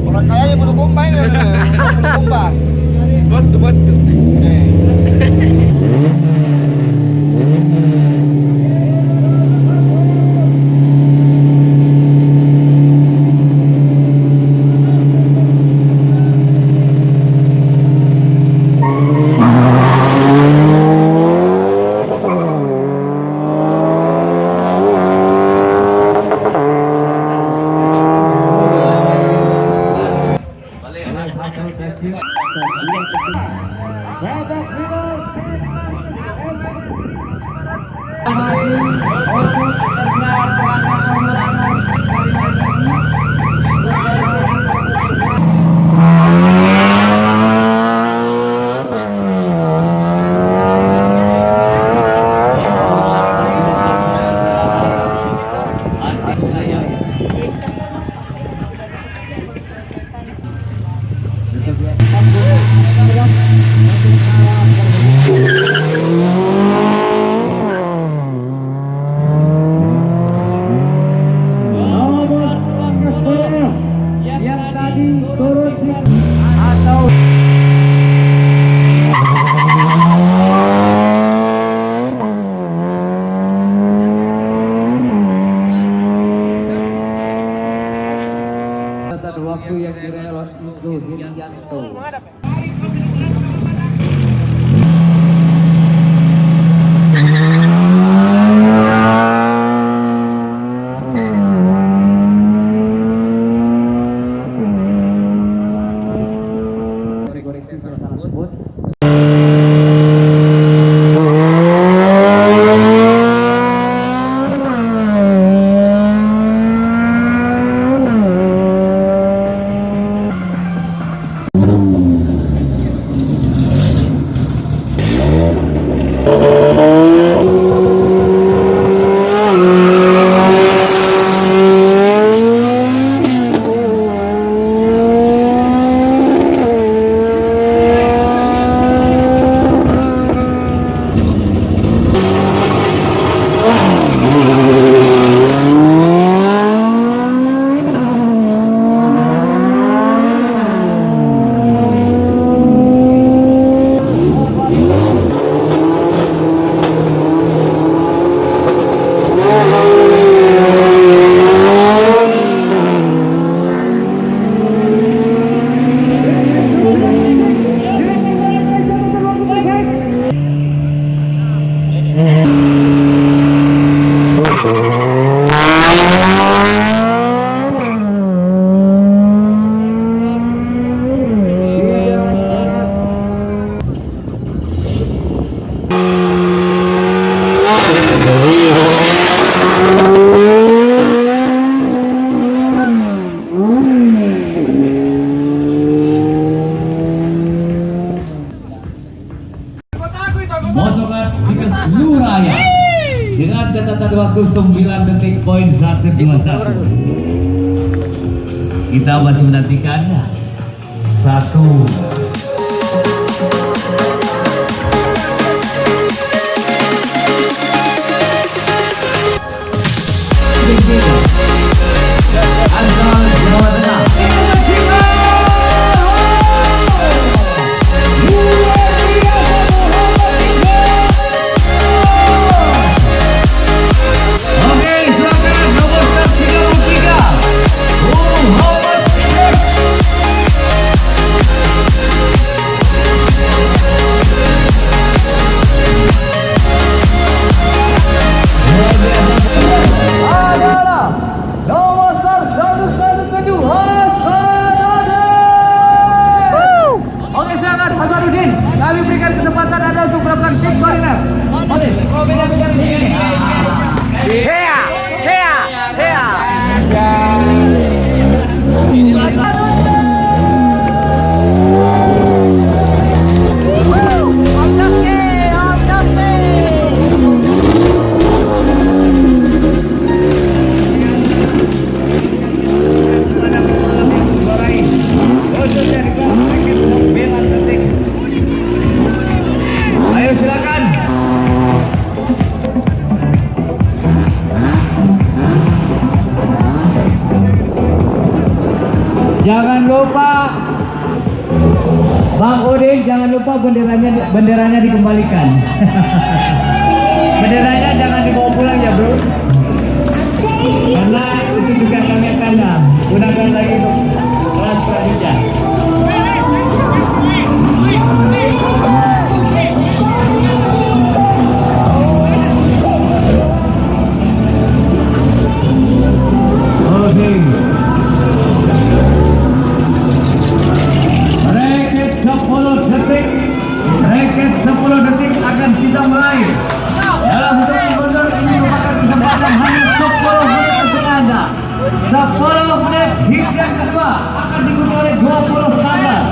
Orang kaya belum bombay nih, bombay. Bos. Waktu yang direlot itu Hirianto. Koreksi kalau salah sebut. Motovers di seluruh raya dengan catatan waktu 9 detik poin 121. Kita masih menantikan satu berbeda. Jangan lupa Bang Udin, jangan lupa benderanya dikembalikan. Benderanya jangan dibawa pulang ya bro. Karena itu juga kami akan gunakan lagi untuk kelas selanjutnya. Oke. Reket 10 detik. Reket 10 detik akan kita mulai. Dalam satu mundur ini merupakan kesempatan hanya 10 menit untuk Anda. 10 menit hit yang kedua akan diikuti oleh 20 standar.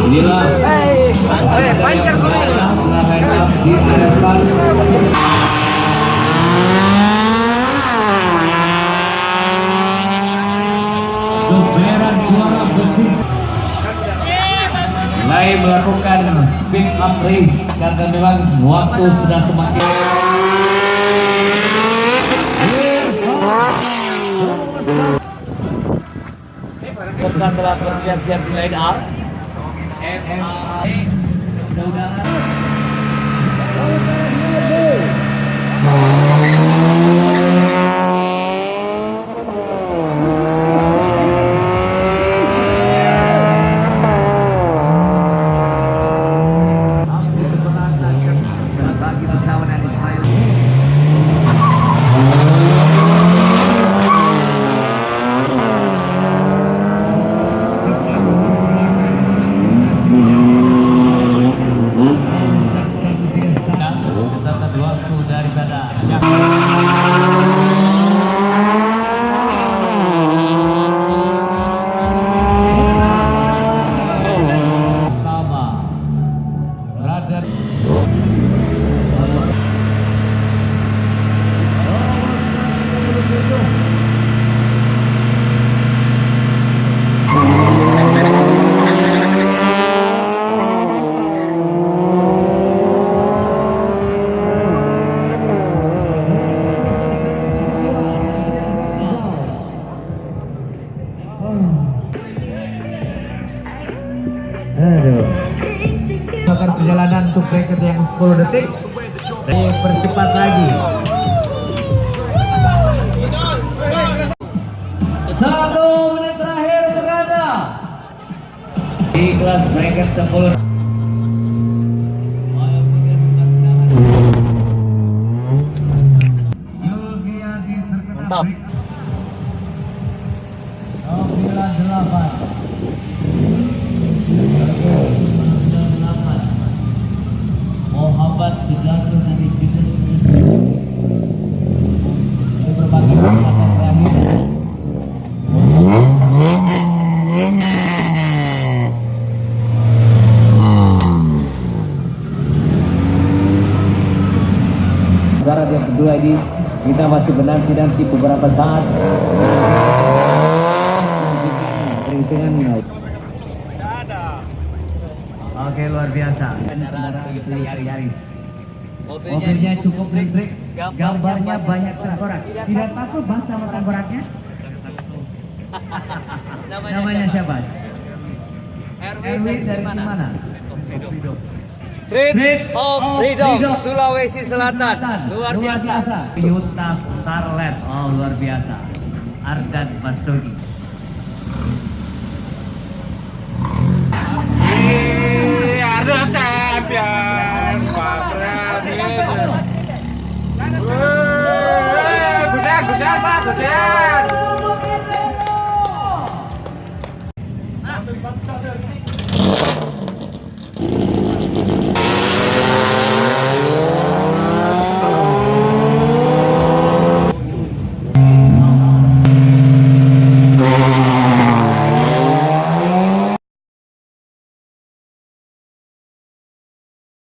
Inilah Pancar kuning. di hadapan geberan suara besi. Mulai melakukan speed up race karena memang waktu sudah semakin. Kita telah bersiap-siap line up. Mudah-mudahan. Akan perjalanan untuk bracket yang 10 detik. Percepat lagi. 1 menit terakhir untuk Anda. Di kelas bracket 10. Mantap. 98. Muhammad Sudarto dari bisnis berbagi kesempatan terakhir. Darat yang kedua ini kita masih menanti beberapa saat perhitungan mulai. Oke, luar biasa. Mobilnya cukup listrik, gambarnya banyak tengkorak. Tidak takut Mas sama tengkoraknya? Namanya siapa? Erwin dari mana? Street of Freedom, Sulawesi Selatan. Luar biasa. Yuta Starlet, oh luar biasa. Ardan Masudi. Ada champion, Pak Pramis. Gusan, Pak, gusan.